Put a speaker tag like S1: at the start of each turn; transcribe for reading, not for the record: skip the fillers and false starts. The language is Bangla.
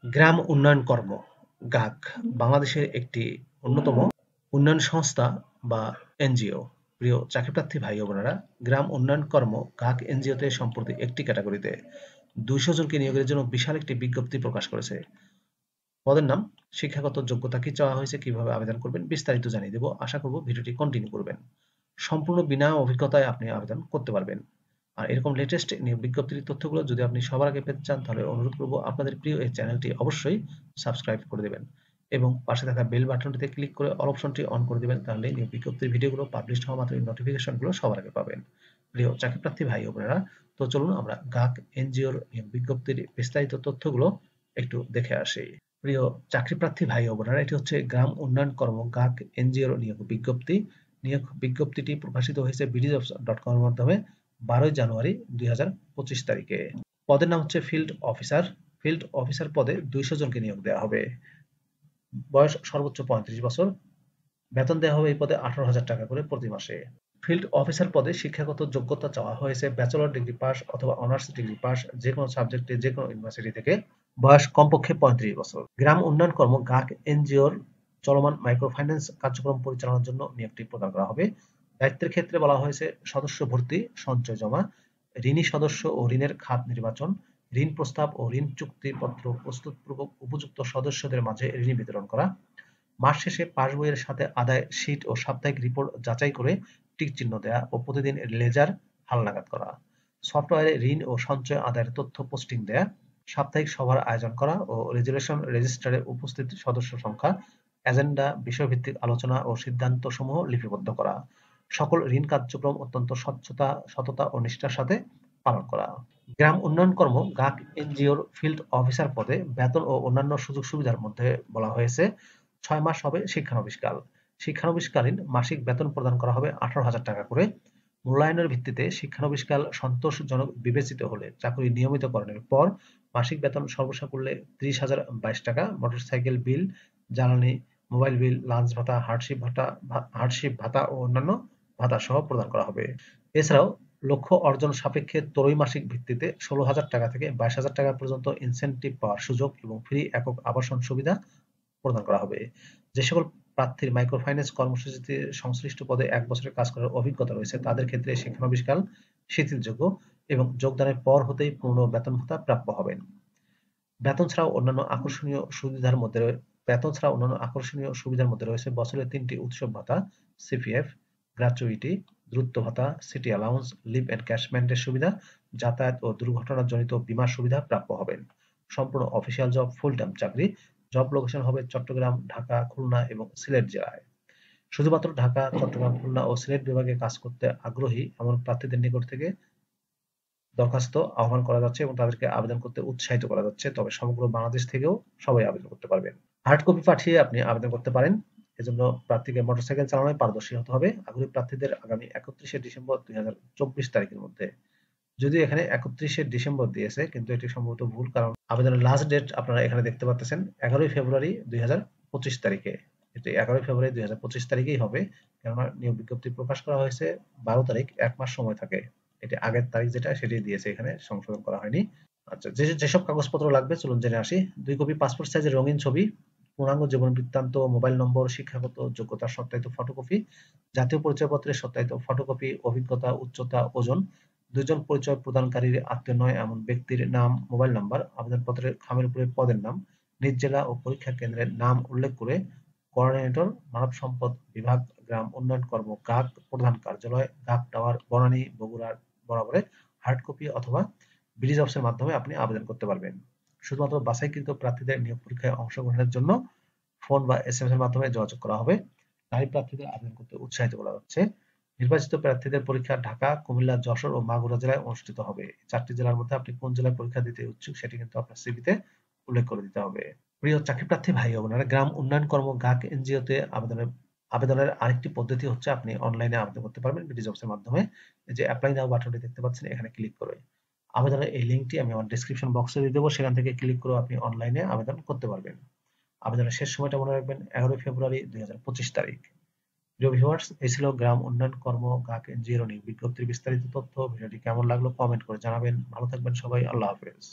S1: গ্রাম উন্নয়ন কর্ম গাক বাংলাদেশের একটি অন্যতম উন্নয়ন সংস্থা বা এনজিও। প্রিয় চাকরিপ্রার্থী ভাই ও বোনেরা, গ্রাম উন্নয়ন কর্ম গাক এনজিওতে সম্প্রতি একটি ক্যাটাগরিতে 200 জনকে নিয়োগের জন্য বিশাল একটি বিজ্ঞপ্তি প্রকাশ করেছে। পদের নাম, শিক্ষাগত যোগ্যতা কি চাওয়া হয়েছে, কিভাবে আবেদন করবেন বিস্তারিত জানিয়ে দেব। আশা করব ভিডিওটি কন্টিনিউ করবেন। সম্পূর্ণ বিনা অভিজ্ঞতায় আপনি আবেদন করতে পারবেন। আর এরকম লেটেস্ট নিয়োগ বিজ্ঞপ্তির তথ্যগুলো যদি আপনি সবার আগে পেতে চান, তাহলে অনুরোধ করব আপনাদের প্রিয় এই চ্যানেলটি অবশ্যই সাবস্ক্রাইব করে দেবেন এবং পাশে থাকা বেল বাটনটিতে ক্লিক করে অল অপশনটি অন করে দেবেন। তাহলে নিয়োগ বিজ্ঞপ্তির ভিডিওগুলো পাবলিশ হওয়া মাত্রই নোটিফিকেশনগুলো সবার আগে পাবেন। প্রিয় চাকরিপ্রার্থী ভাই ও বোনেরা, তো চলুন আমরা গাক এনজিওর নিয়োগ বিজ্ঞপ্তির বিস্তারিত তথ্যগুলো একটু দেখে আসি। প্রিয় চাকরিপ্রার্থী ভাই ও বোনেরা, এটি হচ্ছে গ্রাম উন্নয়ন কর্ম গাক এনজিওর নিয়োগ বিজ্ঞপ্তি। নিয়োগ বিজ্ঞপ্তিটি প্রকাশিত হয়েছে bdjobs.com এর মাধ্যমে 12 জানুয়ারি 2025 তারিখে। পদের নাম হচ্ছে ফিল্ড অফিসার। ফিল্ড অফিসার পদে 200 জনকে নিয়োগ দেওয়া হবে। বয়স সর্বোচ্চ 35 বছর। বেতন দেওয়া হবে এই পদে 18,000 টাকা করে প্রতি মাসে। ফিল্ড অফিসার পদে শিক্ষাগত যোগ্যতা চাওয়া হয়েছে ব্যাচেলর ডিগ্রি পাস অথবা অনার্স ডিগ্রি পাস, যে কোনো সাবজেক্টে যে কোনো ইউনিভার্সিটি থেকে। বয়স কমপক্ষে 35 বছর। গ্রাম উন্নয়ন কর্ম গাক এনজিওর চলমান মাইক্রো ফাইন্যান্স কার্যক্রম পরিচালনার জন্য নিয়োগটি প্রদান করা হবে। দায়িত্বের ক্ষেত্রে বলা হয়েছে সদস্য ভর্তি, সঞ্চয় জমা, ঋণী সদস্য ও ঋণের খাত নির্বাচন, ঋণ প্রস্তাব ও ঋণ চুক্তিপত্র প্রস্তুতপূর্বক উপযুক্ত সদস্যদের মাঝে ঋণ বিতরণ করা, মাস শেষে পাস বইয়ের সাথে আদায় শীট ও সাপ্তাহিক রিপোর্ট যাচাই করে টিক চিহ্ন দেয়া ও প্রতিদিন লেজার হালনাগাদ করা, সফটওয়্যারে ঋণ ও সঞ্চয় আদায়ের তথ্য পোস্টিং দেয়া, সাপ্তাহিক সভার আয়োজন করা ও রেজুলেশন রেজিস্টারে উপস্থিত সদস্য সংখ্যা, এজেন্ডা, বিষয়ভিত্তিক আলোচনা ও সিদ্ধান্ত সমূহ লিপিবদ্ধ করা, সকল ঋণ কার্যক্রম অত্যন্ত সততা ও নিষ্ঠার সাথে পালন করা। গ্রাম উন্নয়ন কর্ম গাক এনজিওর ফিল্ড অফিসার পদে বেতন ও অন্যান্য সুযোগ সুবিধার মধ্যে বলা হয়েছে 6 মাস হবে শিক্ষানবিশকাল। শিক্ষানবিশকালীন মাসিক বেতন প্রদান করা হবে 18,000 টাকা করে। মূল্যায়নের ভিত্তিতে শিক্ষানবিশকাল সন্তোষজনক বিবেচিত হলে চাকরি নিয়মিতকরণের পর মাসিক বেতন সর্বসাকুল্যে 30,022 টাকা, মোটরসাইকেল বিল, জ্বালানি, মোবাইল বিল, লাঞ্চ ভাতা, হার্ডশিপ ভাতা ও অন্যান্য ভাতা সহ প্রদান করা হবে। এছাড়াও লক্ষ্য অর্জন সাপেক্ষে ত্রৈমাসিক ভিত্তিতে 16,000 টাকা থেকে 22,000 টাকা পর্যন্ত ইনসেনটিভ পাওয়ার সুযোগ এবং ফ্রি একক আবাসন সুবিধা প্রদান করা হবে। যে সকল প্রার্থীর মাইক্রো ফাইন্যান্স কর্মসূচিতে সংশ্লিষ্ট পদে 1 বছরের কাজ করার অভিজ্ঞতা রয়েছে, তাদের ক্ষেত্রে শিক্ষানবিশকাল শিথিলযোগ্য এবং যোগদানের পর হতেই পূর্ণ বেতন ভাতা প্রাপ্য হবেন। বেতন ছাড়াও অন্যান্য আকর্ষণীয় সুবিধার মধ্যে রয়েছে বছরে 3টি উৎসব ভাতা, সিপিএফ, গ্র্যাচুইটি, দূরত্ব ভাতা, সিটি অ্যালাউন্স, লিভ এনক্যাশমেন্টের সুবিধা, যাতায়াত ও দুর্ঘটনাজনিত বীমা সুবিধা প্রাপ্য হবেন। সম্পূর্ণ অফিসিয়াল জব, ফুল টাইম চাকরি। জব লোকেশন হবে চট্টগ্রাম, ঢাকা, খুলনা এবং সিলেট জেলায়। শুধুমাত্র ঢাকা, চট্টগ্রাম, খুলনা ও সিলেট বিভাগে কাজ করতে আগ্রহী এমন প্রার্থীদের নিকট থেকে দরখাস্ত আহ্বান করা যাচ্ছে এবং তাদেরকে আবেদন করতে উৎসাহিত করা যাচ্ছে। তবে সমগ্র বাংলাদেশ থেকেও সবাই আবেদন করতে পারবেন। হার্ড কপি পাঠিয়ে আপনি আবেদন করতে পারেন। এজন্য প্রার্থীকে মোটরসাইকেল চালানোয় পারদর্শী হতে হবে। আগ্রহী প্রার্থীদের আগামী 31শে ডিসেম্বর 2024 তারিখের মধ্যে, যদিও এখানে 31শে ডিসেম্বর দিয়েছে কিন্তু এটি সম্ভবত ভুল, কারণ আবেদনের লাস্ট ডেট আপনারা এখানে দেখতে পাচ্ছেন 11 ফেব্রুয়ারি 2025 তারিখে। এটি 11 ফেব্রুয়ারি 2025 তারিখেই হবে, কেননা নিয়োগ বিজ্ঞপ্তি প্রকাশ করা হয়েছে 12 তারিখ, 1 মাস সময় থাকে। এটি আগের তারিখ যেটা সেটাই দিয়েছে, এখানে সংশোধন করা হয়নি। আচ্ছা, যেসব কাগজপত্র লাগবে চলুন জেনে আসি। 2 কপি পাসপোর্ট সাইজের রঙিন ছবি, পূর্ণাঙ্গ জীবন বৃত্তান্ত, মোবাইল নম্বর, শিক্ষাগত যোগ্যতার সত্যায়িত ফটোকপি, জাতীয় পরিচয়পত্রের সত্যায়িত ফটোকপি, অভিজ্ঞতা, উচ্চতা, ওজন, 2 জন পরিচয় প্রদানকারীর আত্মীয় নয় এমন ব্যক্তির নাম, মোবাইল নাম্বার, আবেদনপত্রের খামের উপরে পদের নাম, নিজ জেলা ও পরীক্ষা কেন্দ্রের নাম উল্লেখ করে কোঅর্ডিনেটর, মানব সম্পদ বিভাগ, গ্রাম উন্নয়ন কর্ম গাক, প্রধান কার্যালয়, গাক টাওয়ার, বনানী, বগুড়ার বরাবরে হার্ড কপি অথবা বিডিজবসের মাধ্যমে আপনি আবেদন করতে পারবেন। শুধুমাত্র বাছাইকৃত প্রার্থীদের নিয়োগ পরীক্ষায় অংশগ্রহণের জন্য ফোন বা এসএমএস এর মাধ্যমে যোগাযোগ করা হবে। নারী প্রার্থীদের আবেদন করতে উৎসাহিত করা হচ্ছে। নির্বাচিত প্রার্থীদের পরীক্ষা ঢাকা, কুমিল্লা, যশোর ও মাগুরা জেলায় অনুষ্ঠিত হবে। 4টি জেলার মধ্যে আপনি কোন জেলায় পরীক্ষা দিতে ইচ্ছুক সেটি কিন্তু আপনার সিভিতে উল্লেখ করে দিতে হবে। প্রিয় চাকরিপ্রার্থী ভাই ও বোনেরা, গ্রাম উন্নয়ন কর্ম গাক এনজিওতে আবেদনের আরেকটি পদ্ধতি হচ্ছে আপনি অনলাইনে আবেদন করতে পারবেন বিডিজবস এর মাধ্যমে। এই যে অ্যাপ্লাই নাও বাটনটি দেখতে পাচ্ছেন, এখানে ক্লিক করে আবেদনের এই লিঙ্কটি আমি আমার ডেসক্রিপশন বক্সে দিয়ে দেবো, সেখান থেকে ক্লিক করে আপনি অনলাইনে আবেদন করতে পারবেন। আবেদনের শেষ সময়টা মনে রাখবেন 11 ফেব্রুয়ারি 2025 তারিখ। প্রিয় ভিউয়ার্স, এই ছিল গ্রাম উন্নয়ন কর্ম গাক এনজিওর নিয়োগ বিজ্ঞপ্তির বিস্তারিত তথ্য। ভিডিওটি কেমন লাগলো কমেন্ট করে জানাবেন। ভালো থাকবেন সবাই, আল্লাহ হাফেজ।